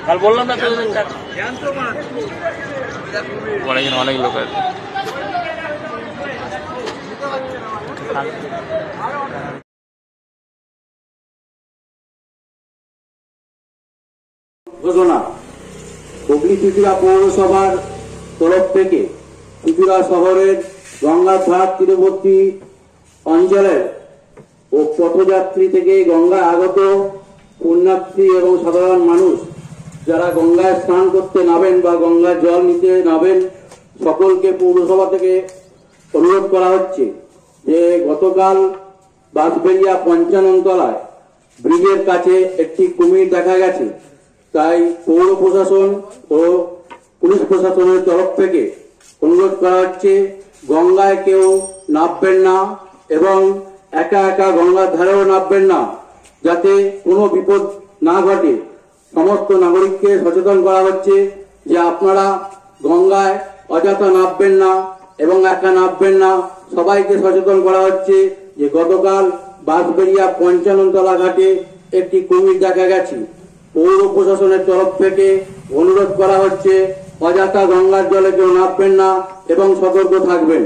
কাল বললাম না অনেক লোক আছে। ঘোষণা হুগলি চুঁচুড়া পৌরসভার তরফ থেকে চুঁচুড়া শহরের গঙ্গার ধার তীরবর্তী অঞ্চলের ও পথযাত্রী থেকে গঙ্গায় আগত পুণ্যার্থী এবং সাধারণ মানুষ যারা গঙ্গায় স্নান করতে নামেন বা গঙ্গার জল নিতে নামেন সকলকে পৌরসভা থেকে অনুরোধ করা হচ্ছে যে গতকাল বাঁশবেড়িয়া ৫৫ তলায় ব্রিজের কাছে একটি কুমির দেখা গেছে। তাই পৌর প্রশাসন ও পুলিশ প্রশাসনের তরফ থেকে অনুরোধ করা হচ্ছে গঙ্গায় কেউ নামবেন না এবং একা একা গঙ্গার ধারেও নামবেন না, যাতে কোনো বিপদ না ঘটে। সমস্ত নাগরিককে সচেতন করা হচ্ছে যে আপনারা গঙ্গায় অযথা নামবেন না এবং একা নামবেন না। সবাইকে সচেতন করা হচ্ছে যে গতকাল বাঁশবেড়িয়া ৫৫ তলা ঘাটে একটি কুমির দেখা গেছে। পৌর প্রশাসনের তরফ থেকে অনুরোধ করা হচ্ছে অযথা গঙ্গার জলে কেউ নামবেন না এবং সতর্ক থাকবেন।